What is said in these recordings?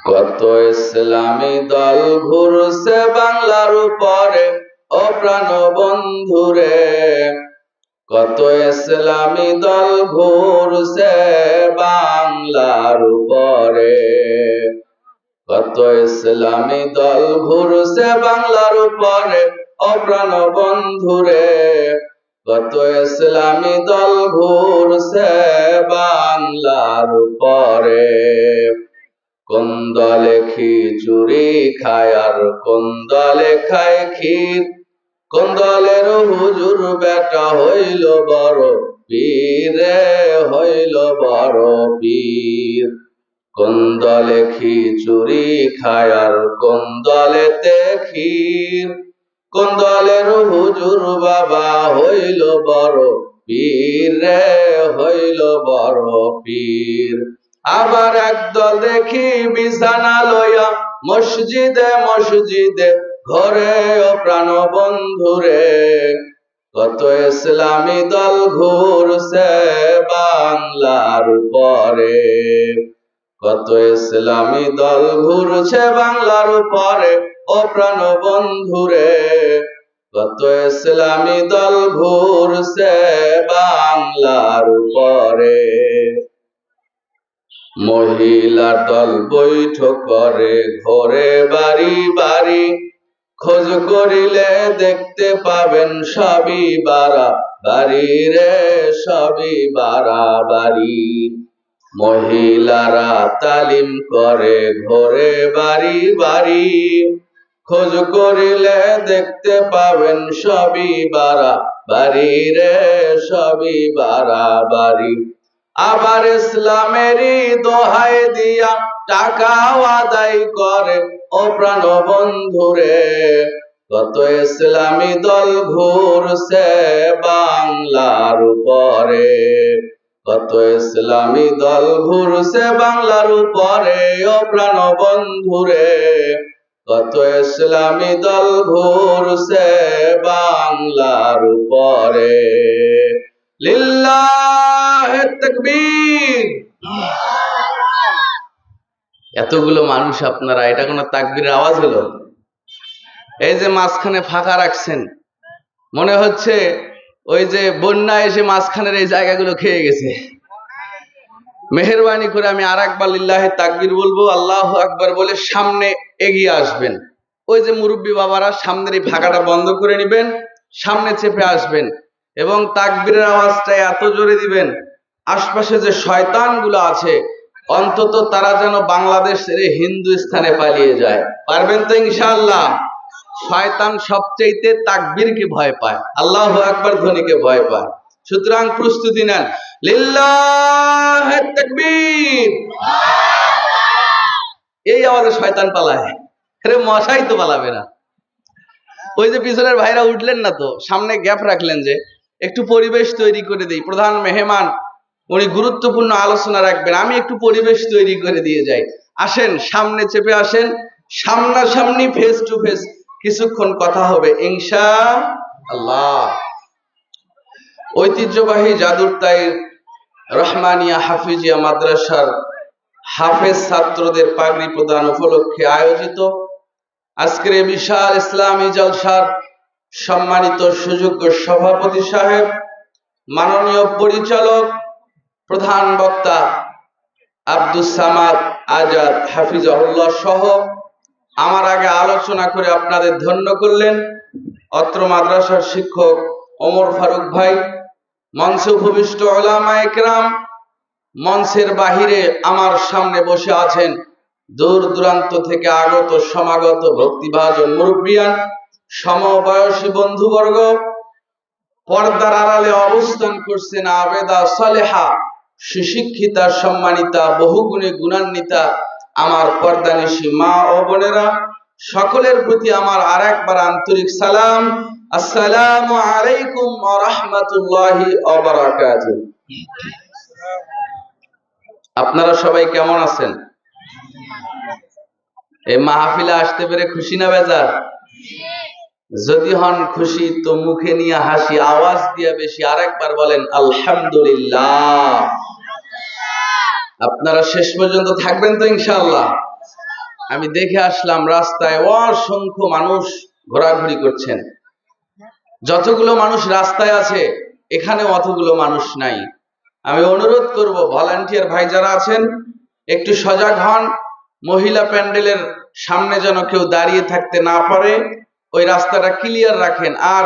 কত ইসলামী দল ঘুরছে বাংলার উপরে, ও প্রাণ বন্ধুরে। কত ইসলামী দল ঘুরছে বাংলার উপরে, কত ইসলামী দল ঘুরছে বাংলার উপরে, ও প্রাণ বন্ধুরে। কত ইসলামী দল ঘুরছে বাংলার উপরে। কোন দলে খিচুড়ি খায় আর কোন দলে খায় ক্ষীর, কোন দলের হুজুর বেটা হইল বড় পীর রে, হইল বড় পীর। কোন দলে খিচুড়ি খায় আর কোন দলেতে ক্ষীর, কোন দলের হুজুর বাবা হইল বড় পীর রে, হইল বড় পীর। আবার একদল দেখি বিছানা লইয়া মসজিদে মসজিদে ঘরে, ও প্রাণ বন্ধুরে। কত ইসলামী দল ঘুরছে বাংলার উপরে, কত ইসলামী দল ঘুরছে বাংলার উপরে, ও প্রাণ বন্ধুরে। কত ইসলামী দল ঘুরছে বাংলার উপরে। মহিলার দল বৈঠক করে ঘরে বাড়ি বাড়ি, খোঁজ করিলে দেখতে পাবেন সবই বাড়াবাড়ি রে, সবই বাড়াবাড়ি। মহিলারা তালিম করে ঘরে বাড়ি বাড়ি, খোঁজ করিলে দেখতে পাবেন সবই বাড়াবাড়ি রে, সবই বাড়াবাড়ি। আবার ইসলামেরই দোহাই দিয়া টাকাও আদায় করে, ও প্রাণ বন্ধুরে। কত ইসলামী দল ঘুরছে বাংলার উপরে, কত ইসলামী দল ঘুরছে বাংলার উপরে, ও প্রাণ বন্ধুরে। কত ইসলামী দল ঘুরছে বাংলার উপরে। লিল্লাহে তাকবীর। এতগুলো মানুষ আপনারা, এটা কোনো তাকবীরের আওয়াজ হলো? এই যে মাঝখানে ফাঁকা রাখছেন, মনে হচ্ছে ওই যে বন্যা এসে মাঝখানের এই জায়গাগুলো খেয়ে গেছে। মেহেরবানি করে আমি আর একবার লিল্লাহে তাকবীর বলবো, আল্লাহু আকবার বলে সামনে এগিয়ে আসবেন। ওই যে মুরব্বী বাবারা সামনের এই ফাঁকাটা বন্ধ করে নেবেন, সামনে চেপে আসবেন এবং তাকবীরের আওয়াজটা এত জোরে দিবেন আশপাশে যে শয়তানগুলো আছে অন্তত তারা যেন বাংলাদেশ ছেড়ে হিন্দুস্তানে পালিয়ে যায়। পারবেন তো ইনশাআল্লাহ? শয়তান সবচেয়ে তাকবীরকে ভয় পায়, আল্লাহু আকবার ধ্বনিকে ভয় পায়। সুতরাং প্রস্তুতি নেন, লিল্লাহে তাকবীর। এই আওয়াজে শয়তান পালায়, আরে মশাই তো পালাবে না। ওই যে পিছনের ভাইরা উঠলেন না তো, সামনে গ্যাপ রাখলেন যে একটু পরিবেশ তৈরি করে দিই। প্রধান মেহমান উনি গুরুত্বপূর্ণ আলোচনা রাখবেন, আমি একটু পরিবেশ তৈরি করে দিয়ে যাই। আসেন সামনে চেপে আসেন, সামনাসামনি ফেস টু ফেস কিছুক্ষণ কথা হবে ইনশাআল্লাহ। ঐতিহ্যবাহী জাদুরতাইর রহমানিয়া হাফিজিয়া মাদ্রাসার হাফেজ ছাত্রদের পাগড়ি প্রদান উপলক্ষে আয়োজিত আজকের এই বিশাল ইসলামী জলসার সম্মানিত সুযোগ্য সভাপতি সাহেব, মাননীয় পরিচালক, প্রধান বক্তা আব্দুস সামাদ আজাদ হাফিজাহুল্লাহ সহ আমার আগে আলোচনা করে আপনাদের ধন্য করলেন অত্র মাদ্রাসার শিক্ষক ওমর ফারুক ভাই, মঞ্চে উপবিষ্ট উলামায়ে কেরাম, মঞ্চের বাহিরে আমার সামনে বসে আছেন দূর দূরান্ত থেকে আগত সমাগত ভক্তিভাজন মুরব্বিয়ান, সমবয়সী বন্ধুবর্গ, পর্দার আড়ালে অবস্থান করছেন আবেদা সালেহা, সুশিক্ষিতা সম্মানিতা বহুগুণে গুণান্বিতা আমার পর্দানিশী মা ও বোনেরা, সকলের প্রতি আমার আরেকবার আন্তরিক সালাম, আসসালামু আলাইকুম ওয়া রাহমাতুল্লাহি ওয়া বারাকাতুহু। আপনারা সবাই কেমন আছেন? এই মাহফিলে আসতে পেরে খুশি না বেজার? যদি হন খুশি তো মুখে নিয়ে হাসি আওয়াজ দিয়ে বেশি আরেকবার বলেন আলহামদুলিল্লাহ। আপনারা শেষ পর্যন্ত থাকবেন তো ইনশাআল্লাহ? আমি দেখে আসলাম রাস্তায় অসংখ্য মানুষ ঘোরাঘুরি করছেন। যতগুলো মানুষ রাস্তায় আছে এখানে অতগুলো মানুষ নাই। আমি অনুরোধ করব ভলান্টিয়ার ভাই যারা আছেন একটু সজাগ হন, মহিলা প্যান্ডেলের সামনে যেন কেউ দাঁড়িয়ে থাকতে না পারে, ওই রাস্তাটা ক্লিয়ার রাখেন। আর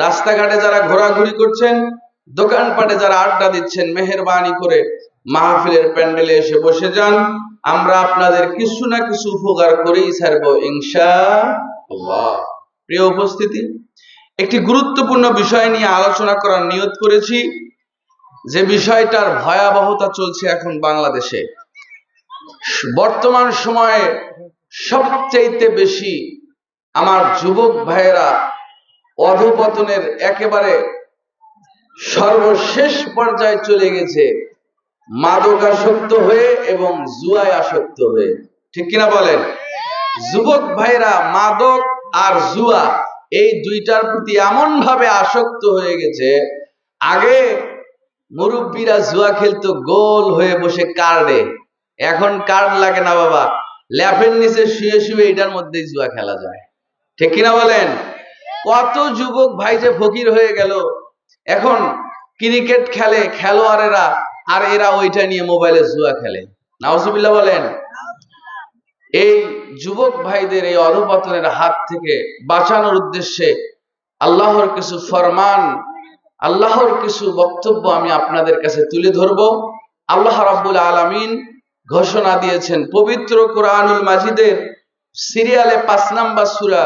রাস্তাঘাটে যারা ঘোরাঘুরি করছেন, দোকানপাটে যারা আড্ডা দিচ্ছেন, মেহেরবানি করে মাহফিলের প্যান্ডেলে এসে বসে যান। আমরা আপনাদের কিছু না কিছু উপকার করেই ছাড়বো ইনশাআল্লাহ। প্রিয় উপস্থিতি, একটি গুরুত্বপূর্ণ বিষয় নিয়ে আলোচনা করার নিয়ত করেছি, যে বিষয়টার ভয়াবহতা চলছে এখন বাংলাদেশে। বর্তমান সময়ে সবচেয়ে বেশি আমার যুবক ভাইয়েরা অধঃপতনের একেবারে সর্বশেষ পর্যায়ে চলে গেছে, মাদকাসক্ত হয়ে এবং জুয়ায় আসক্ত হয়ে। ঠিক কিনা বলেন? যুবক ভাইরা মাদক আর জুয়া এই দুইটার প্রতি এমন ভাবে আসক্ত হয়ে গেছে, আগে মুরব্বীরা জুয়া খেলতো গোল হয়ে বসে কার্ডে, এখন কার্ড লাগে না বাবা, ল্যাপের নিচে শুয়ে শুয়ে এটার মধ্যেই জুয়া খেলা যায়। ঠিক কিনা বলেন? কত যুবক ভাই যে ফকির হয়ে গেল, এখন ক্রিকেট খেলে খেলোয়াড়েরা, আর এরা ওইটা নিয়ে মোবাইলে জুয়া খেলে। নাউজুবিল্লাহ বলেন। এই যুবক ভাইদের এই অধঃপতনের হাত থেকে বাঁচানোর উদ্দেশ্যে আল্লাহর কিছু ফরমান, আল্লাহর কিছু বক্তব্য আমি আপনাদের কাছে তুলে ধরব। আল্লাহ রাব্বুল আলামিন ঘোষণা দিয়েছেন পবিত্র কোরআনুল মাজিদের সিরিয়ালে 5 নাম্বার সূরা,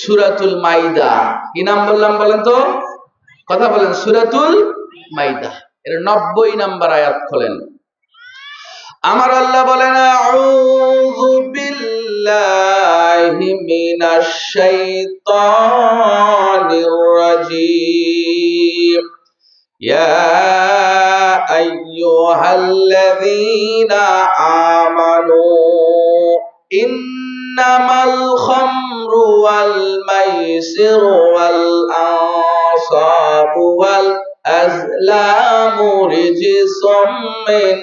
সূরাতুল মাইদা। কি নাম বললাম বলেন তো? কথা বলেন। সূরাতুল মাইদা এর 90 নাম্বার আয়াত খোলেন। আমার আল্লাহ বলেন, আউযু বিল্লাহি মিনাশ শাইতানির রাজীম। ইয়া আইয়ুহাল্লাযীনা আমানু ইন্নামাল খামরু ওয়াল মাইসিরু ওয়াল আনসাবু ওয়াল আযলামু রিজসুম মিন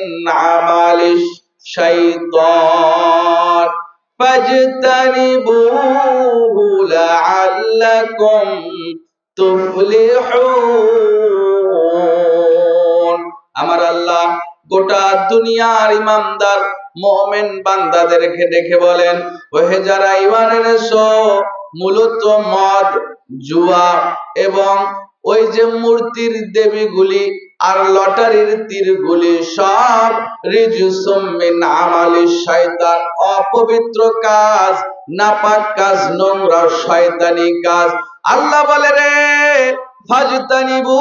আমালিশ শাইতান ফাজতানিবুহু লাআল্লাকুম তুফলিহুন। আমার আল্লাহ গোটা দুনিয়ার ইমানদার মুমিন বান্দাদেরকে ডেকে বলেন, ওহে যারা ঈমান এনেছো, মূলত মদ, জুয়া এবং ওই যে মূর্তির দেবীগুলি আর লটারির তীরগুলি সব রিজসুম মিন আমালিশ শয়তান, অপবিত্র কাজ, নাপাক কাজ, নোংরা শয়তানি কাজ। আল্লাহ বলে রে ফাজতানিবু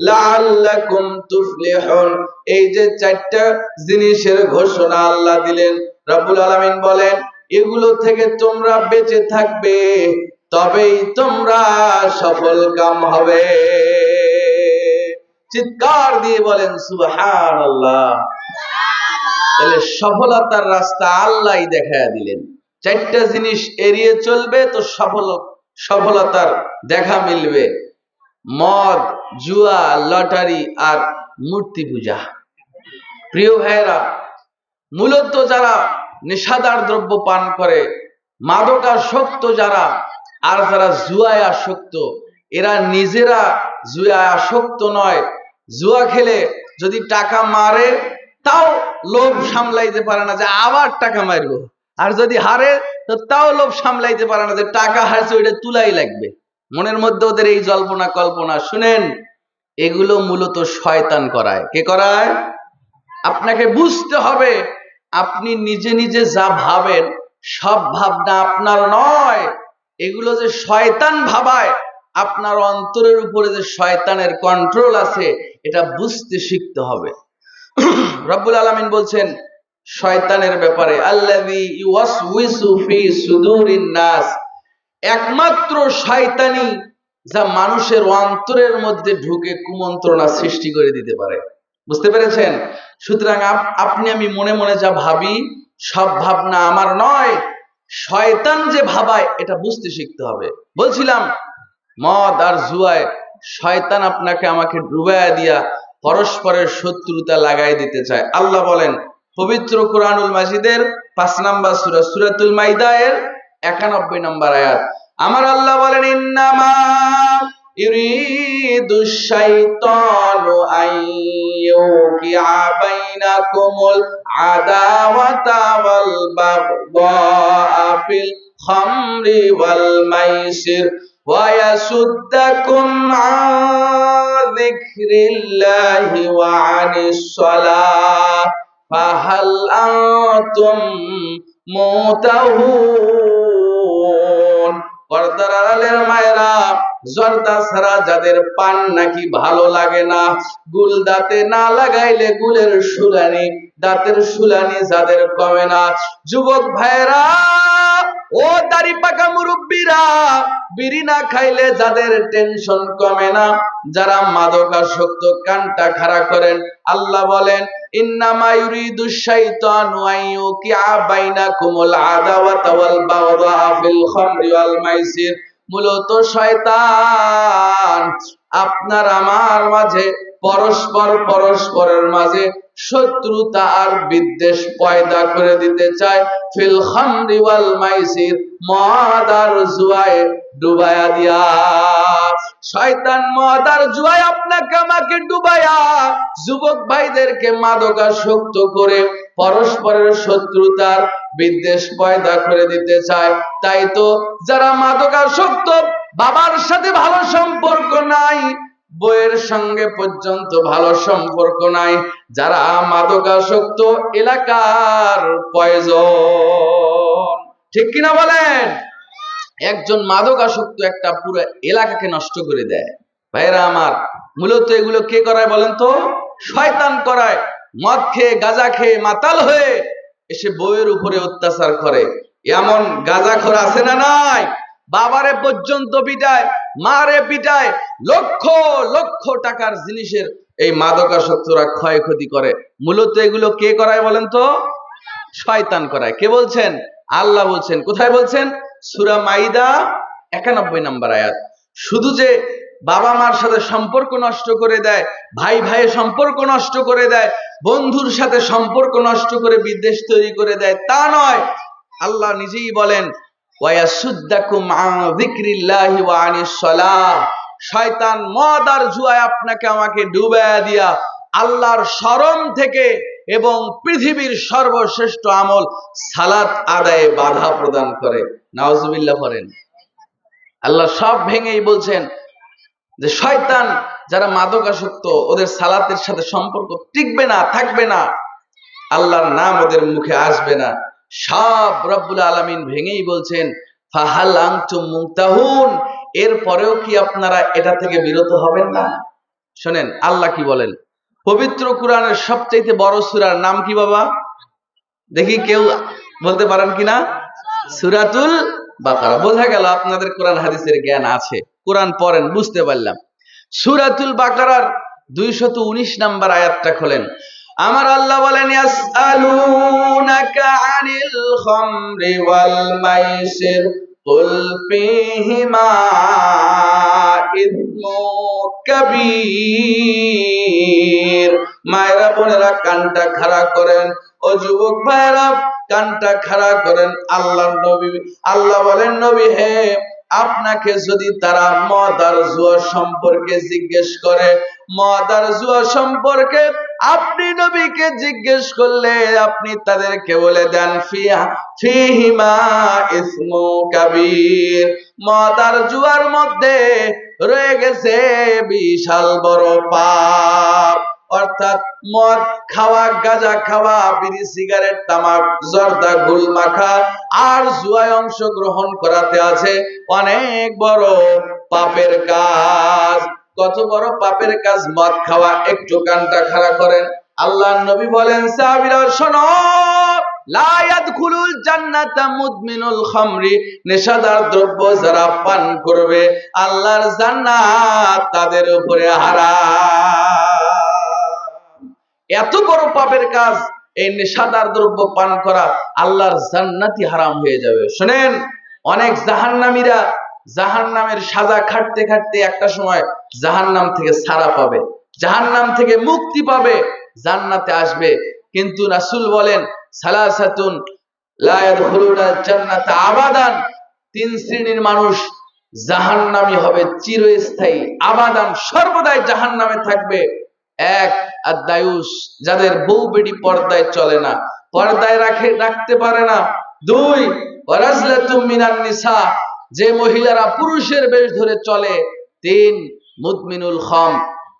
লাআল্লাকুম তুফলিহুন। এই যে 4টা জিনিসের ঘোষণা আল্লাহ দিলেন, রব্বুল আলামিন বলেন এগুলো থেকে তোমরা বেঁচে থাকবে, তবেই তোমরা সফল কাম হবে। চিৎকার দিয়ে বলেন সুবহানাল্লাহ। তাহলে সফলতার রাস্তা আল্লাহই দেখায়া দিলেন। 4টা জিনিস এড়িয়ে চলবে তো সফলতার দেখা মিলবে। মদ, জুয়া, লটারি আর মূর্তি পূজা। প্রিয় ভাইয়েরা, মূলত যারা নেশাদার দ্রব্য পান করে, মাদকাসক্ত যারা, আর যারা জুয়ায় আসক্ত, এরা নিজেরা জুয়ায় আসক্ত নয়। জুয়া খেলে যদি টাকা মারে তাও লোভ সামলাইতে পারে না যে আবার টাকা মারবো, আর যদি হারে তো তাও লোভ সামলাইতে পারে না যে টাকা হারছে ওইটা তুলাই লাগবে। মনের মধ্যে ওদের এই জল্পনা কল্পনা। শুনেন, এগুলো মূলত শয়তান করায়। কে করায়? আপনাকে বুঝতে হবে, আপনি নিজে নিজে যা ভাবেন সব ভাবনা আপনার নয়, এগুলো যে শয়তান ভাবায়। আপনার অন্তরের উপরে যে শয়তানের কন্ট্রোল আছে, এটা বুঝতে শিখতে হবে। রব্বুল আলামিন বলছেন শয়তানের ব্যাপারে, আল্লাযী ইউওয়াসউইসু ফি সুদুরিন নাস, একমাত্র শয়তানি যা মানুষের অন্তরের মধ্যে ঢুকে কুমন্ত্রণা সৃষ্টি করে দিতে পারে। বুঝতে পেরেছেন? সুতরাং আপনি আমি মনে মনে যা ভাবি সব ভাবনা আমার নয়, শয়তান যে ভাবায় এটা বুঝতে শিখতে হবে। বলছিলাম মদ আর জুয়ায় শয়তান আপনাকে আমাকে ডুবাইয়া দিয়া পরস্পরের শত্রুতা লাগাই দিতে চায়। আল্লাহ বলেন পবিত্র কুরআনুল মাজিদের 5 নম্বর সূরা সূরাতুল মাইদা-এর 91 নম্বর আয়াত। আমার আল্লাহ বলেন, ইন্নামা ইউরিদুশ শাইতানু আন ইউকিআ বাইনাকুমুল আদাওয়াতা ওয়াল বাগদা ফিল খামরি ওয়াল মাইসির ওয়া ইয়াসুদ্দাকুম আন যিকরিল্লাহি ওয়া আনিস সালাহ ফাহাল আনতুম মুতাহুন। পর্দার আড়ালের মায়েরা, জর্দা ছাড়া যাদের পান নাকি ভালো লাগে না, গুল দাঁতে না লাগাইলে গুলের শুলানি, দাঁতের শুলানি যাদের কমে না, যুবক ভাইরা ও দাড়ি পাকা মুরব্বীরা, বিড়ি না খাইলে যাদের টেনশন কমে না, যারা মাদকাসক্ত, কানটা খাড়া করেন। আল্লাহ বলেন, ইন্নামা ইউরিদুশ শাইতানু আন ইউকিআ বাইনাকুমুল আদাওয়াতা ওয়াল বাগদা ফিল খামরি ওয়াল মাইসির। মূলত শয়তান আপনার আমার মাঝে পরস্পরের মাঝে শত্রুতা আর বিদ্বেষ পয়দা করে দিতে চায়। ফিল খামরি ওয়াল মাইসির, মদ আর জুয়ায় ডুবায়া দিয়া। শয়তান মদ আর জুয়ায় আপনাকে আমাকে ডুবায়া যুবক ভাইদেরকে মাদকাসক্ত করে পরস্পরের শত্রুতার বিদ্বেষ পয়দা করে দিতে চায়। তাই তো যারা মাদকাসক্ত, বাবার সাথে ভালো সম্পর্ক নাই, বইয়ের সঙ্গে পর্যন্ত ভালো সম্পর্ক নাই, যারা মাদকাসক্ত এলাকার পয়জন। ঠিক কিনা বলেন? একজন মাদকাসক্ত একটা পুরো এলাকাকে নষ্ট করে দেয়। ভাইরা আমার, মূলত এগুলো কে করায় বলেন তো? শয়তান করায়। মদ খেয়ে, গাঁজা খেয়ে মাতাল হয়ে এসে বউয়ের উপরে অত্যাচার করে। এমন গাঁজাখোর আছে না নাই? বাবারে পর্যন্ত পিটায়, মারে পিটায়, লক্ষ লক্ষ টাকার জিনিসের এই মাদকাসক্তরা ক্ষয়ক্ষতি করে। মূলত এগুলো কে করায় বলেন তো? শয়তান করায়। কে বলছেন? আল্লাহ বলছেন। কোথায় বলছেন? সূরা মাইদা 91 নম্বর আয়াত। শুধু যে বাবা মার সাথে সম্পর্ক নষ্ট করে দেয়, ভাই ভাইয়ের সম্পর্ক নষ্ট করে দেয়, বন্ধুর সাথে সম্পর্ক নষ্ট করে বিদ্বেষ তৈরি করে দেয়, তা নয়। আল্লাহ নিজেই বলেন, ওয়া ইয়াসুদ্দাকুম আন যিকরিল্লাহি ওয়া আনিস সালাহ। শয়তান মদ আর জুয়ায় আপনাকে আমাকে ডুবাইয়া দিয়া আল্লাহর শরম থেকে এবং পৃথিবীর সর্বশ্রেষ্ঠ আমল সালাত আদায়ে বাধা প্রদান করে। নাউজুবিল্লাহ পড়েন। আল্লাহ সব ভেঙেই বলছেন যে শয়তান যারা মাদকাসক্ত, ওদের সালাতের সাথে সম্পর্ক টিকবে না, থাকবে না, আল্লাহর নাম ওদের মুখে আসবে না। সব রব্বুল আলামিন ভেঙেই বলছেন, ফাহাল আনতুম মুনতাহুন। এরপরেও কি আপনারা এটা থেকে বিরত হবেন না? শোনেন আল্লাহ কি বলেন। পবিত্র কুরআনের সবচেয়ে বড় সূরার নাম কি বাবা? দেখি কেউ বলতে পারেন কিনা? সূরাতুল বাকারা। বোঝা গেল আপনাদের কোরআন হাদিসের জ্ঞান আছে, কোরআন পড়েন, বুঝতে পারলাম। সূরাতুল বাকারার 219 নম্বর আয়াতটা খোলেন। আমার আল্লাহ বলেন, ইয়াসআলুনাকা আনিল খামরি ওয়াল মাইসির কুল ফীহিমা ইসমু কাবীর। মায়েরা বোনেরা কানটা খাড়া করেন, ও যুবক ভাইরা কানটা খাড়া করেন। আল্লাহ বলেন, নবী হে, আপনাকে যদি তারা মদ আর জুয়া সম্পর্কে জিজ্ঞেস করে, মদ আর জুয়া সম্পর্কে আপনি নবীকে জিজ্ঞেস করলে আপনি তাদেরকে বলে দেন, ফীহিমা ইসমু কাবীর। মদ আর জুয়ার মধ্যে রয়ে গেছে বিশাল বড় পাপ। অর্থাৎ মদ খাওয়া, গাঁজা খাওয়া, বিড়ি, সিগারেট, তামাক, জর্দা, গুল মাখা আর জুয়ায় অংশগ্রহণ করাতে আছে অনেক বড় পাপের কাজ। কত বড় পাপের কাজ মদ খাওয়া। একটু কানটা খাড়া করেন। আল্লাহর নবী বলেন, সাহাবীরা শোনো, লা ইয়াদখুলুল জান্নাতা মুদমিনুল খামরি। নেশাদার দ্রব্য যারা পান করবে আল্লাহর জান্নাত তাদের উপরে হারাম। এত বড় পাপের কাজ এই নেশাদার দ্রব্য পান করা, আল্লাহর জান্নাতই হারাম হয়ে যাবে। শুনেন, অনেক জাহান্নামীরা জাহান্নামের সাজা খাটতে খাটতে একটা সময় জাহান্নাম থেকে ছাড়া পাবে, জাহান্নাম থেকে মুক্তি পাবে, জান্নাতে আসবে। কিন্তু রাসূল বলেন সালাসাতুন লা ইয়াদখুলুনাল জান্নাতা আবাদান, তিন শ্রেণীর মানুষ জাহান্নামী হবে চিরস্থায়ী, আবাদান সর্বদাই জাহান্নামে থাকবে। এক, আদ-দায়ুস, যাদের বউ বেটি পর্দায় চলে না, পর্দায় রাখতে পারে না। দুই, ওয়ারাজলাতুম মিনান নিসা, যে মহিলারা পুরুষের বেশ ধরে চলে। তিন, মুদমিনুল খাম,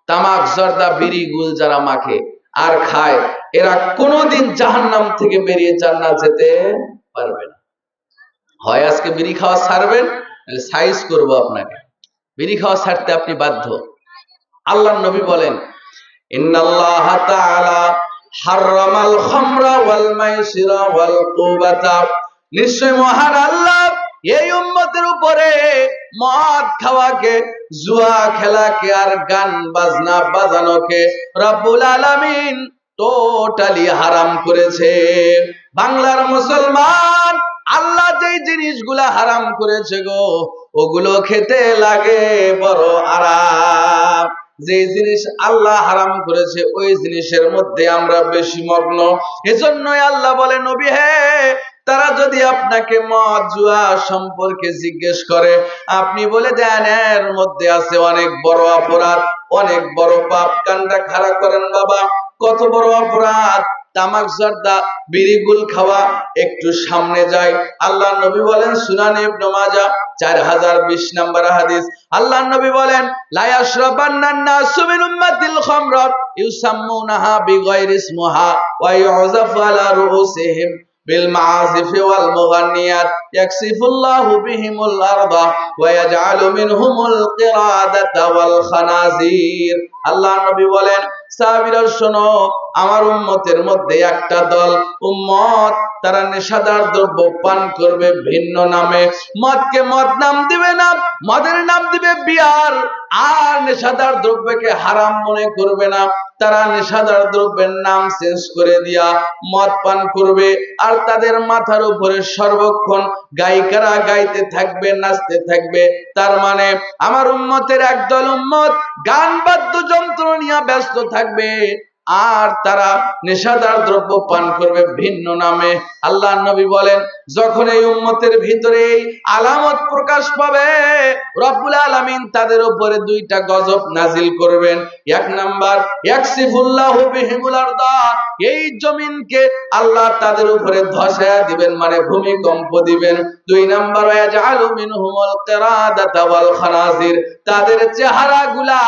তামাক জর্দা বিড়ি গুল যারা মাখে আর খায়, এরা কোনোদিন জাহান্নাম থেকে বেরিয়ে জান্নাত যেতে পারবে না। হয় আজকে বিড়ি খাওয়া ছাড়বেন, নাহলে সাইজ করবো আপনাকে। বিড়ি খাওয়া ছাড়তে আপনি বাধ্য। আল্লাহর নবী বলেন ইন্নাল্লাহ তাআলা হারামাল খামরা ওয়াল মাইসিরা ওয়াল কুবাতা, নিশ্চয় মহান আল্লাহ এই উম্মতের উপরে মদ খাওয়াকে, জুয়া খেলাকে আর গান বাজনা বাজানোকে রব্বুল আলামিন টোটালি হারাম করেছে। বাংলার মুসলমান, আল্লাহ যেই জিনিসগুলা হারাম করেছে গো, ওগুলো খেতে লাগে বড় আরাম। যে জিনিস আল্লাহ হারাম করেছে ওই জিনিসের মধ্যে আমরা বেশি মগ্ন। এজন্যই আল্লাহ বলে নবী হে, তারা যদি আপনাকে মদ জুয়া সম্পর্কে জিজ্ঞেস করে, আপনি বলে দেন এর মধ্যে আছে অনেক বড় অপরাধ, অনেক বড় পাপ। কানটা খাড়া করেন বাবা, কত বড় অপরাধ তামাক জর্দা বিড়ি গুল খাওয়া। একটু সামনে যাই, আল্লাহ নবী বলেন সুনানে ইবনে মাজাহ 4020 নম্বর হাদিস, আল্লাহ নবী বলেন লা ইয়াশরাবান্নান নাসু মিন উম্মাতিল খামরা ইউসাম্মুনাহা বিগাইরি ইসমুহা ওয়া ইউযাফু আলা রুউসিহিম বিল মাআযিফি ওয়াল মুগান্নিয়াত ইয়াকসিফুল্লাহু বিহিমুল আরদা ওয়া ইয়াজআলু মিনহুমুল কিরাদাতা ওয়াল খানাজির। আল্লাহ নবী বলেন সাহাবীরা শোনো, আমার উম্মতের মধ্যে একটা দল উম্মত, তারা নেশাদার দ্রব্য পান করবে ভিন্ন নামে। মদকে মদ নাম দিবে না, মদের নাম দিবে বিয়ার। আর নেশাদার দ্রব্যকে হারাম মনে করবে না, তারা নেশাদার দ্রব্যের নাম চেঞ্জ করে দিয়া মদ পান করবে। আর তাদের মাথার উপরে সর্বক্ষণ গায়িকারা গাইতে থাকবে, নাচতে থাকবে। তার মানে আমার উম্মতের একদল উম্মত গান বাদ্যযন্ত্র নিয়ে ব্যস্ত থাকবে, আর তারা নেশাদার দ্রব্য পান করবে ভিন্ন নামে। আল্লাহ নবী বলেন যখন এই উম্মতের ভিতরে এই আলামত প্রকাশ পাবে, রব্বুল আলামিন তাদের উপরে দুইটা গজব নাজিল করবেন। এক নাম্বার, ইয়াকসিফুল্লাহু বিহিমুল আরদা, এই জমিনকে আল্লাহ তাদের উপরে ধসায়া দিবেন, মানে ভূমিকম্প দিবেন। দুই নাম্বার, ইয়াজআলু মিনহুমুল কিরাদাতা ওয়াল খানাজির, তাদের চেহারাগুলা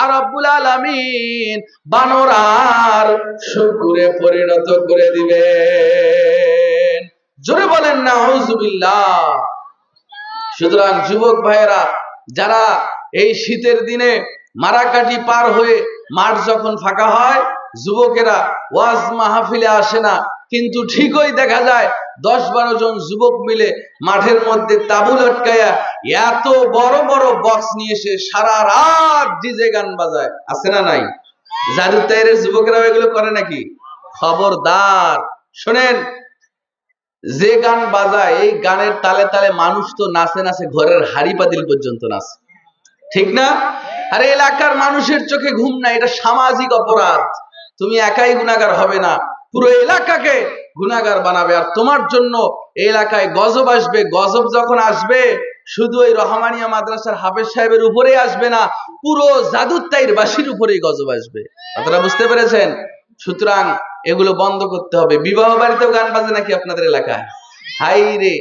আর রব্বুল আলামিন বানর আর শুকুরে পরিণত করে দিবেন। জোরে বলেন নাউযুবিল্লাহ। সুতরাং যুবক ভাইয়েরা, যারা এই শীতের দিনে মারাকাটি পার হয়ে মাঠ যখন ফাঁকা হয়, যুবকেরা ওয়াজ মাহফিলে আসে না, কিন্তু ঠিকই দেখা যায় 10-12 জন যুবক মিলে মাঠের মধ্যে তাবু লটকায়া এত বড় বড় বক্স নিয়ে এসে সারা রাত ডিজে গান বাজায়। আছে না নাই? জাদুর তাইরের যুবকেরা এগুলো করে নাকি? খবরদার শোনেন, যে গান বাজায় এই গানের তালে তালে মানুষ তো নাচে নাচে, ঘরের হাড়ি পাতিল পর্যন্ত নাচে, ঠিক না? আরে এলাকার মানুষের চোখে ঘুম না, এটা সামাজিক অপরাধ। তুমি একাই গুনাহগার হবে না, পুরো এলাকাকে গুনাহগার বানাবে। আর তোমার জন্য এই এলাকায় গজব আসবে। গজব যখন আসবে, শুধু ওই রহমানিয়া মাদ্রাসার হাফেজ সাহেবের উপরেই আসবে না, পুরো জাদুত্তাইর বাসীর উপরেই গজব আসবে। আপনারা বুঝতে পেরেছেন? সুতরাং এগুলো বন্ধ করতে হবে। বিবাহ বাড়িতেও গান বাজে নাকি আপনাদের এলাকায়? হাই রে,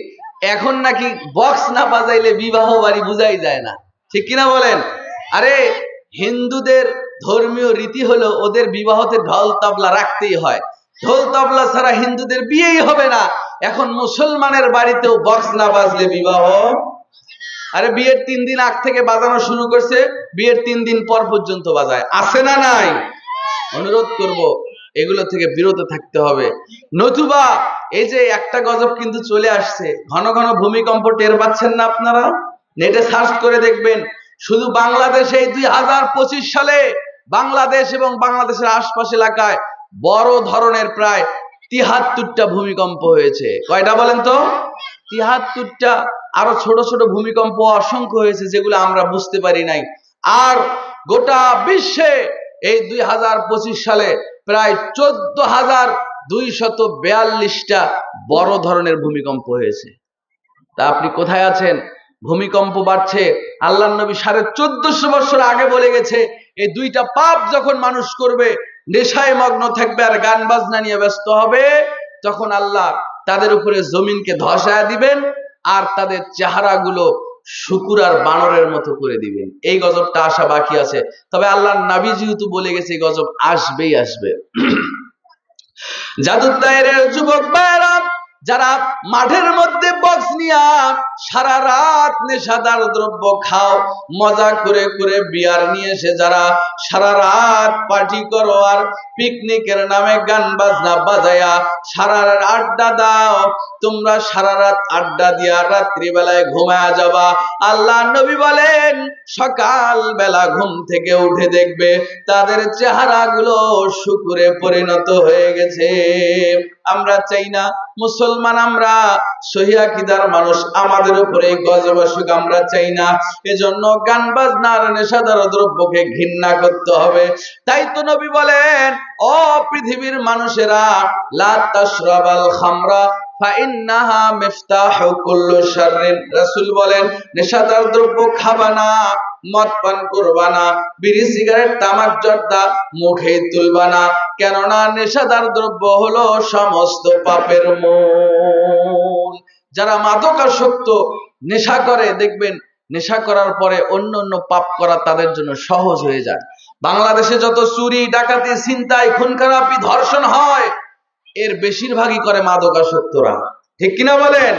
এখন নাকি বক্স না বাজাইলে বিবাহ বাড়ি বুঝাই যায় না, ঠিক কিনা বলেন? আরে হিন্দুদের ধর্মীয় রীতি হলো ওদের বিবাহতে ঢোল তবলা রাখতেই হয়, ঢোল তবলা ছাড়া হিন্দুদের বিয়েই হবে না। এখন মুসলমানের বাড়িতেও বক্স না বাজলে বিবাহ। আরে বিয়ের 3 দিন আগ থেকে বাজানো শুরু করছে, বিয়ের 3 দিন পর পর্যন্ত বাজায়। আছে না নাই? অনুরোধ করব এগুলো থেকে বিরত থাকতে হবে, নতুবা এই যে একটা গজব কিন্তু চলে আসছে। ঘন ঘন ভূমিকম্প টের পাচ্ছেন না আপনারা? নেটে সার্চ করে দেখবেন, শুধু বাংলাদেশে এই 2025 সালে বাংলাদেশ এবং বাংলাদেশের আশপাশ এলাকায় বড় ধরনের প্রায় 73টা ভূমিকম্প হয়েছে। কয়টা বলেন তো? 73টা। আরো ছোট ছোট ভূমিকম্প অসংখ্য হয়েছে, যেগুলো আমরা বুঝতে পারি নাই। আর গোটা বিশ্বে এই 2025 সালে প্রায় 14,242টা বড় ধরনের ভূমিকম্প হয়েছে। তা আপনি কোথায় আছেন? ভূমিকম্প বাড়ছে। আল্লাহর নবী 1450 বছর আগে বলে গেছে, এই দুইটা পাপ যখন মানুষ করবে, নেশায় মগ্ন থাকবে আর গান বাজনা নিয়ে ব্যস্ত হবে, তখন আল্লাহ তাদের উপরে জমিনকে ধসায় দিবেন আর তাদের চেহারাগুলো শুকুর আর বানরের মতো করে দিবেন। এই গজবটা আসা বাকি আছে। তবে আল্লাহর নবী যেহেতু বলে গেছে এই গজব আসবেই আসবে। জাদুদায়ের যুবক ভাইরা, যারা মাঠের মধ্যে বক্স নিয়া সারা রাত নেশাদার দ্রব্য খাও, মজা করে করে বিয়ার নিয়ে এসে যারা সারা রাত পার্টি করো আর পিকনিকের নামে গান বাজনা বাজায়া সারা রাত আড্ডা দাও, তোমরা সারা রাত আড্ডা দিয়া রাত্রি বেলায় ঘুমায়া যাবা। আল্লাহ নবী বলেন সকাল বেলা ঘুম থেকে উঠে দেখবে তাদের চেহারাগুলো শুকুরে পরিণত হয়ে গেছে। আমরা চাই না মুসলমান, আমরা সহিহ আকীদার মানুষ, আমাদের উপরে গজব আসুক আমরা চাই না। এজন্য গান বাজনার নেশাদার দ্রব্যকে ঘৃণা করতে হবে। তাই তো নবী বলেন, ও পৃথিবীর মানুষেরা, লা তাশরাবাল খামরা ফাইন্নাহা মিফতাহু কুল্লি শাররিন। রাসূল বলেন নেশাদার দ্রব্য খাবা না, মদ পান করবা না, বিড়ি সিগারেট তামাক জর্দা মুখে তুলবা না, কেননা নেশাদার দ্রব্য হলো সমস্ত পাপের মূল। যারা মাদকাসক্ত নেশা করে, দেখবেন নেশা করার পরে অন্য অন্য পাপ করা তাদের জন্য সহজ হয়ে যায়। বাংলাদেশে যত চুরি, ডাকাতি, ছিনতাই, খুন খারাপি, ধর্ষণ হয়, এর বেশিরভাগই করে মাদকাসক্তরা। ঠিক কিনা বলেন?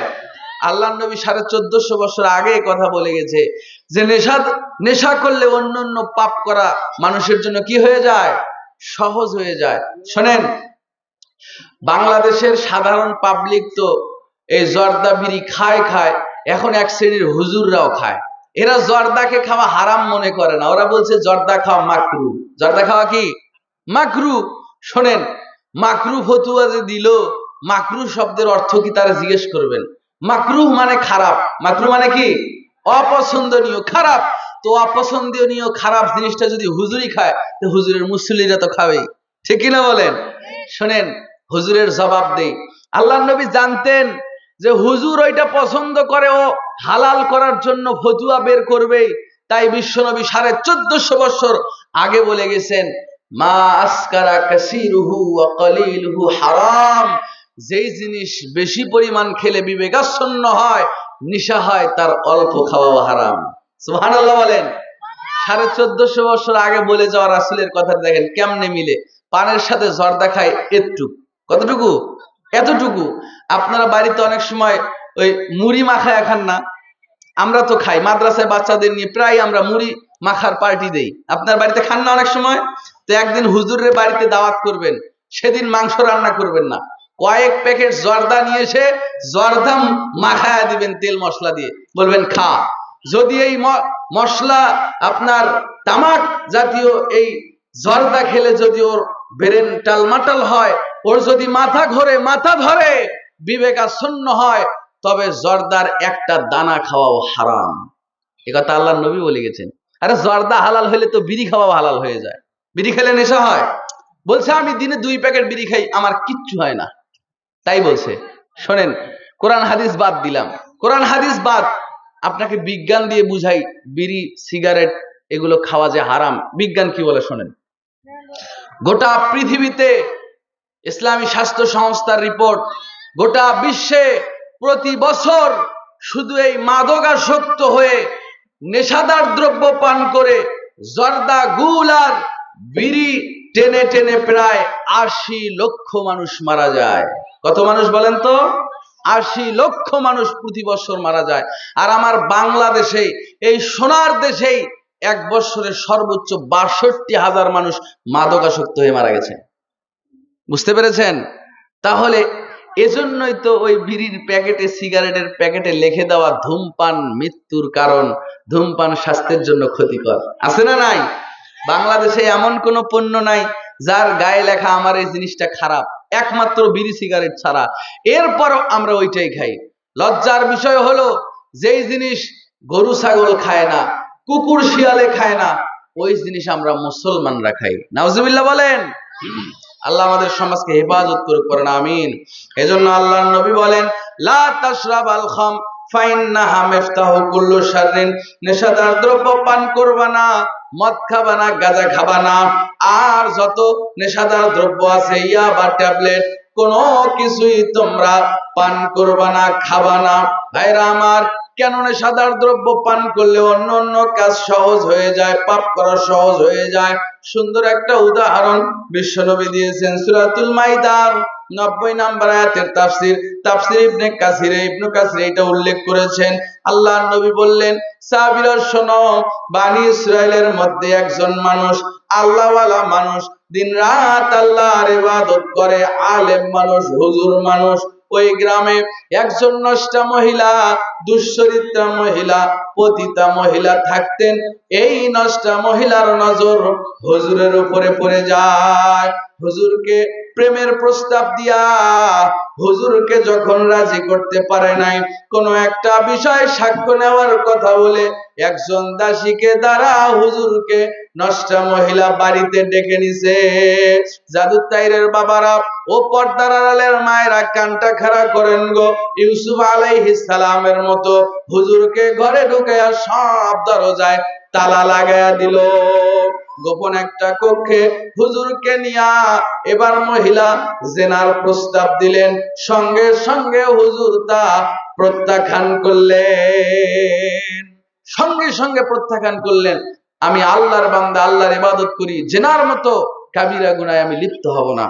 আল্লাহর নবী 1450 বছর আগে কথা বলে গেছে যে নেশা করলে অন্য অন্য পাপ করা মানুষের জন্য কি হয়ে যায়? সহজ হয়ে যায়। শোনেন, বাংলাদেশের সাধারণ পাবলিক তো এই জর্দা বিড়ি খায়, এখন এক শ্রেণীর হুজুররাও খায়। এরা জর্দাকে খাওয়া হারাম মনে করে না, ওরা বলছে জর্দা খাওয়া মাকরু। জর্দা খাওয়া কি মাকরু? শোনেন, মাকরু ফতুয়া যে দিল, মাকরু শব্দের অর্থ কি তারা জিজ্ঞেস করবেন। মাকরুহ মানে খারাপ, মাকরু মানে কি? অপছন্দনীয়, খারাপ। তো অপছন্দনীয় খারাপ জিনিসটা যদি হুজুরি খায়, তো হুজুরের মুসল্লিরা তো খাবেই। ঠিক কিনা বলেন? শোনেন, হুজুরের জবাব দেই। আল্লাহর নবী জানতেন যে হুজুর ওইটা পছন্দ করে, ও হালাল করার জন্য ফতুয়া বের করবে। তাই বিশ্বনবী 1450 বছর আগে বলে গেছেন, মা আসকারা কাসীরুহু ওয়া কলিলুহু হারাম। যেই জিনিস বেশি পরিমাণ খেলে বিবেকাচ্ছন্ন হয়, নেশা হয়, তার অল্প খাওয়া হারাম। সুবহানাল্লাহ বলেন। 1450 বছর আগে বলে যাওয়া রাসূলের কথা দেখেন কেমনে মিলে। পানের সাথে জর্দা খায় এতটুকু, কতটুকু? এতটুকু। আপনারা বাড়িতে অনেক সময় ওই মুড়ি মাখায় খান না? আমরা তো খাই, মাদ্রাসায় বাচ্চাদের নিয়ে প্রায় আমরা মুড়ি মাখার পার্টি দেই। আপনার বাড়িতে খান না অনেক সময়? তো একদিন হুজুরের বাড়িতে দাওয়াত করবেন, সেদিন মাংস রান্না করবেন না, কয়েক প্যাকেট জর্দা নিয়ে এসে জর্দা মাখায়া দিবেন তেল মশলা দিয়ে, বলবেন খা। যদি এই মশলা আপনার তামাক জাতীয় এই জর্দা খেলে যদি ওর ব্রেন টালমাটাল হয়, ওর যদি মাথা ঘোরে, মাথা ধরে, বিবেকাচ্ছন্ন হয়, তবে জর্দার একটা দানা খাওয়াও হারাম। এ কথা আল্লাহর নবী বলে গেছেন। আরে জর্দা হালাল হলে তো বিড়ি খাওয়াও হালাল হয়ে যায়। বিড়ি খেলে নেশা হয়? বলছে আমি দিনে 2 প্যাকেট বিড়ি খাই, আমার কিচ্ছু হয় না। তাই বলছে। শোনেন, কোরআন হাদিস বাদ দিলাম, কোরআন হাদিস বাদ, আপনাকে বিজ্ঞান দিয়ে বুঝাই বিড়ি সিগারেট এগুলো খাওয়া যে হারাম। বিজ্ঞান কি বলে শোনেন। গোটা পৃথিবীতে ইসলামী স্বাস্থ্য সংস্থার রিপোর্ট, গোটা বিশ্বে প্রতি বছর শুধু এই মাদকাসক্ত হয়ে নেশাদার দ্রব্য পান করে জর্দা, গুল আর বিড়ি টেনে টেনে প্রায় 80 লক্ষ মানুষ মারা যায়। কত মানুষ বলেন তো? 80 লক্ষ মানুষ প্রতি বছর মারা যায়। আর আমার বাংলাদেশে, এই সোনার দেশেই, এক বছরে সর্বোচ্চ 62,000 মানুষ মাদকাসক্ত হয়ে মারা গেছে। বুঝতে পেরেছেন? তাহলে এজন্যই তো ওই বিড়ির প্যাকেটে, সিগারেটের প্যাকেটে লিখে দেওয়া ধূমপান মৃত্যুর কারণ, ধূমপান স্বাস্থ্যের জন্য ক্ষতিকর। আছে না নাই? বাংলাদেশে এমন কোন পণ্য নাই যার গায়ে লেখা আমার এই জিনিসটা খারাপ, একমাত্র বিড়ি সিগারেট ছাড়া। এরপরও আমরা ওইটাই খাই। লজ্জার বিষয় হলো, যেই জিনিস গরু ছাগল খায় না, কুকুর শিয়ালে খায় না, ওই জিনিস আমরা মুসলমানরা খাই। নাউজুবিল্লাহ বলেন। আল্লাহ আমাদের সমাজকে হেফাজত করুক, পড়েন আমিন। এজন্য আল্লাহর নবী বলেন, লা তাশরাবাল খাম ফাইন্নাহা মিফতাহু কুল্লু শাররিন। নেশাদার দ্রব্য পান করবা না, মদ খাবা না, গাঁজা খাবা না, আর যত নেশাদার দ্রব্য আছে, ইয়াবা, ট্যাবলেট, কোনো কিছুই তোমরা পান করবা না, খাবা না। ভাইরা আমার, কেন নেশাদার দ্রব্য পান করলে অন্য অন্য কাজ সহজ হয়ে যায়, পাপ করা সহজ হয়ে যায়? সুন্দর একটা উদাহরণ বিশ্বনবী দিয়েছেন সূরাতুল মাইদার 90 নম্বর আয়াতের তাফসীর ইবনে কাসির এটা উল্লেখ করেছেন। আল্লাহর নবী বললেন, সাহাবীরা শোনো, বনি ইসরাইলের মধ্যে একজন মানুষ, আল্লাহওয়ালা মানুষ, দিনরাত আল্লাহর ইবাদত করে, আলেম মানুষ, হুজুর মানুষ। ওই গ্রামে একজন নষ্টা মহিলা, দুশ্চরিত্রা মহিলা, পতিতা মহিলা থাকতেন। এই নষ্টা মহিলার নজর হুজুরের উপরে পড়ে যায়। হুজুরকে প্রেমের প্রস্তাব দিয়া হুজুরকে যখন রাজি করতে পারে নাই, কোন একটা বিষয় সাক্ষ্য নেওয়ার কথা বলে একজন দাসীকে দ্বারা হুজুরকে নষ্টা মহিলা বাড়িতে ডেকে নিছে। জাদু তাইরের বাবারা ও পর্দার আড়ালের মায়েরা কানটা খাড়া করেন গো। ইউসুফ আলাইহিস সালামের মতো হুজুরকে ঘরে ঢুকাইয়া সব দরজায় তালা লাগাইয়া দিল। গোপন একটা কক্ষে হুজুরকে নিয়া এবার মহিলা জেনার প্রস্তাব দিলেন। সঙ্গে সঙ্গে হুজুর তা প্রত্যাখ্যান করলেন। সঙ্গে সঙ্গে প্রত্যাখ্যান করলেন, আমি আল্লাহর বান্দা, আল্লাহর ইবাদত করি, জেনার মতো কাবিরা গুনাহে আমি লিপ্ত হব না।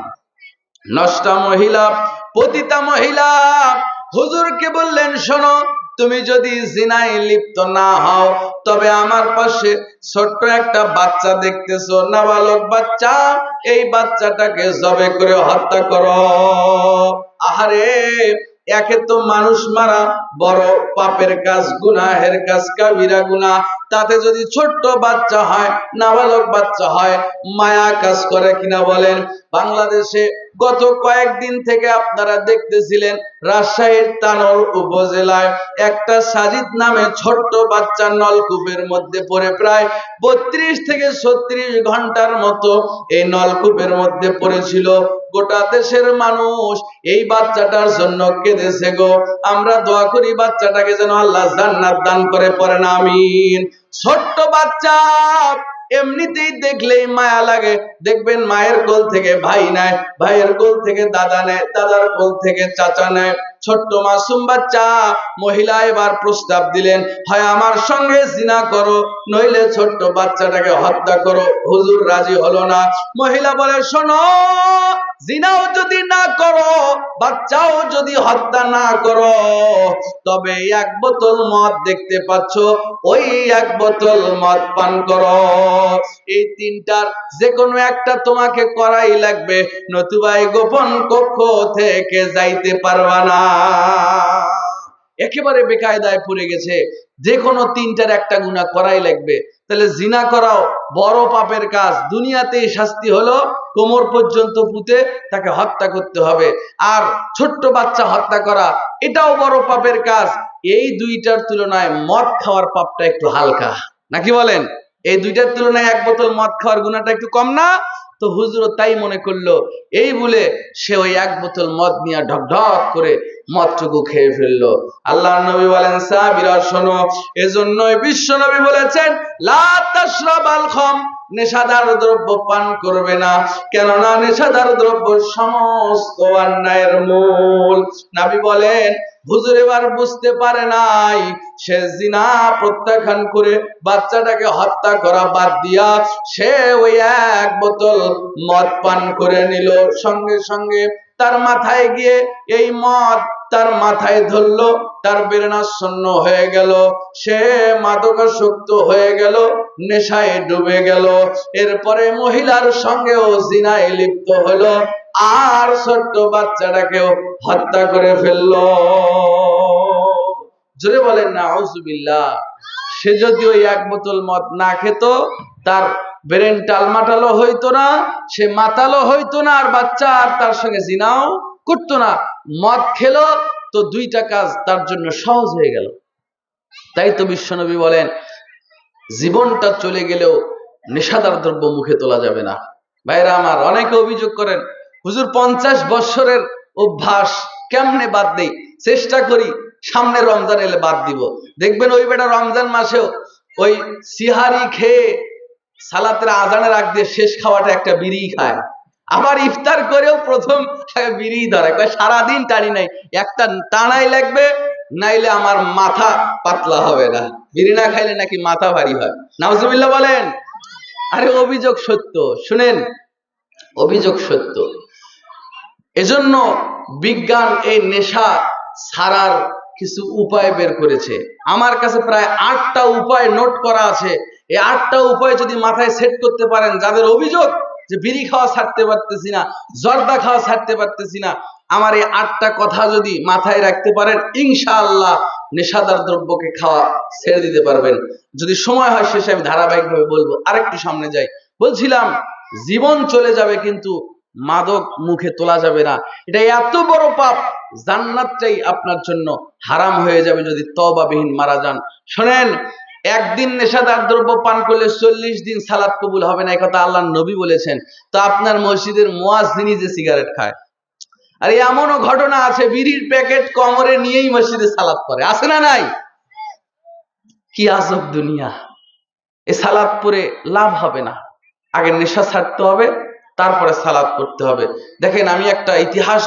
নষ্টা মহিলা, পতিতা মহিলা হুজুরকে বললেন, শোনো, তুমি যদি জিনায় লিপ্ত না হও, তবে আমার পাশে ছোট্ট একটা বাচ্চা দেখতেছো, নাবালক বাচ্চা, এই বাচ্চাটাকে জবে করে হত্যা করো। আহারে, একে তো মানুষ মারা বড় পাপের কাজ, গুনাহের কাজ, কাবিরা গুনাহ, তাতে যদি ছোট্ট বাচ্চা হয়, নাবালক বাচ্চা হয়, মায়া কাজ করে কিনা বলেন? বাংলাদেশে গত কয়েকদিন থেকে আপনারা দেখতেছিলেন, রাজশাহীর তানোর উপজেলায় একটা সাজিদ নামে ছোট্ট বাচ্চা নলকূপের মধ্যে পড়ে প্রায় 32 থেকে 36 ঘন্টার মতো এই নলকূপের মধ্যে পড়েছিল। গোটা দেশের মানুষ এই বাচ্চাটার জন্য কেঁদেছে গো। আমরা দোয়া করি বাচ্চাটাকে যেন আল্লাহ জান্নাত দান করে, পড়েন আমিন। ছোট্ট বাচ্চা, এমনিতেই দেখলেই মায়া লাগে। দেখবেন মায়ের কোল থেকে ভাই নেয়, ভাইয়ের কোল থেকে দাদা নেয়, দাদার কোল থেকে চাচা নেয়। ছোট্ট মাসুম বাচ্চা। মহিলা এবার প্রস্তাব দিলেন, হয় আমার সঙ্গে জিনা করো, নইলে ছোট্ট বাচ্চাটাকে হত্যা করো। হুজুর রাজি হলো না। মহিলা বলে, শোনো, জিনাও যদি না করো, বাচ্চাও যদি হত্যা না করো, তবে এক বোতল মদ দেখতে পাচ্ছ, ওই এক বোতল মদ পান করো। এই তিনটার যে কোনো একটা তোমাকে করাই লাগবে, নতুবা এই গোপন কক্ষ থেকে যাইতে পারবা না। একেবারে বেকায়দায় পড়ে গেছে, যে কোনো তিনটার একটা গুনাহ করাই লাগবে। তাহলে জিনা করাও বড় পাপের কাজ, দুনিয়াতেই শাস্তি হলো কোমর পর্যন্ত পুঁতে তাকে হত্যা করতে হবে। আর ছোট্ট বাচ্চা হত্যা করা, এটাও বড় পাপের কাজ। এই দুইটার তুলনায় মদ খাওয়ার পাপটা একটু হালকা, নাকি বলেন? এই দুইটার তুলনায় এক বোতল মদ খাওয়ার গুনাহটা একটু কম না? তো হুজুর তাই মনে করলো, এই বলে সে ওই এক বোতল মদ নিয়ে ঢক ঢক করে মদটুকু খেয়ে ফেললো। আল্লাহর নবী বলেন, সাহাবীরা শোনো, এজন্যই বিশ্ব নবী বলেছেন, লা তাশরাবাল খাম, নেশাদার দ্রব্য পান করবে না, কেননা নেশাদার দ্রব্য সমস্ত অন্যায়ের মূল। নবী বলেন, হুজুর এবার বুঝতে পারে নাই, সে জিনা প্রত্যাখ্যান করে বাচ্চাটাকে হত্যা করা বাদ দিয়া সে ওই এক বোতল মদ পান করে নিল। সঙ্গে সঙ্গে তার মাথায় গিয়ে এই মদ তার মাথায় ধরলো, তার বেরেনাচ্ছন্ন হয়ে গেল, সে মাদকাসক্ত হয়ে গেল, নেশায় ডুবে গেল। এরপরে মহিলার সঙ্গেও জিনায় লিপ্ত হলো, আর ছোট্ট বাচ্চাটাকেও হত্যা করে ফেললো। জোরে বলেন নাউজুবিল্লাহ। সে যদি ওই এক বোতল মদ না খেত, তার ব্রেন টালমাটালো হইতো না, সে মাতালো হইতো না, আর বাচ্চা আর তার সঙ্গে জিনাও করতো না। মদ খেলো তো দুইটা কাজ তার জন্য সহজ হয়ে গেল। তাই তো বিশ্বনবী বলেন, জীবনটা চলে গেলেও নেশাদার দ্রব্য মুখে তোলা যাবে না। ভাইরা আমার, অনেকে অভিযোগ করেন, হুজুর 50 বছরের অভ্যাস কেমনে বাদ দেই? চেষ্টা করি সামনে রমজান এলে বাদ দিব। দেখবেন ওই বেটা রমজান মাসেও ওই সিহারি খেয়ে সালাতের আজানের আগ দিয়ে শেষ খাওয়াটা একটা বিড়ি খায়, আবার ইফতার করেও প্রথম বিড়ি ধরায়, কয় সারাদিন টানি নাই, একটা টানাই লাগবে, নাইলে আমার মাথা পাতলা হবে না। বিড়ি না খাইলে নাকি মাথা ভারী হয়। নাউজুবিল্লাহ বলেন। আরে অভিযোগ সত্য, শুনেন, অভিযোগ সত্য। এজন্য বিজ্ঞান এই নেশা ছাড়ার কিছু উপায় বের করেছে। আমার কাছে প্রায় 8টা উপায় নোট করা আছে। এই 8টা উপায় যদি মাথায় সেট করতে পারেন, যাদের অভিযোগ যে বিড়ি খাওয়া ছাড়তে পারতেছি না, জর্দা খাওয়া ছাড়তে পারতেছি না, আমার এই 8টা কথা যদি মাথায় রাখতে পারেন, ইনশাআল্লাহ নেশাদার দ্রব্যকে খাওয়া ছেড়ে দিতে পারবেন। যদি সময় হয় শেষে আমি ধারাবাহিকভাবে বলবো। আরেকটু সামনে যাই। বলছিলাম জীবন চলে যাবে কিন্তু মাদক মুখে তোলা যাবে না। এটা এত বড় পাপ, জান্নাতটাই আপনার জন্য হারাম হয়ে যাবে যদি তওবাবিহীন মারা যান। শোনেন, একদিন নেশাদার দ্রব্য পান করলে 40 দিন সালাত কবুল হবে না, এই কথা আল্লাহর নবী বলেছেন। তো আপনার মসজিদের মুয়াজ্জিনই যে সিগারেট খায়, আর এমনও ঘটনা আছে বিড়ির প্যাকেট কোমরে নিয়েই মসজিদে সালাত করে, আছে না নাই? কি আজব দুনিয়া! এ সালাত পরে লাভ হবে না, আগে নেশা ছাড়তে হবে, তারপরে সালাত করতে হবে। দেখেন, আমি একটা ইতিহাস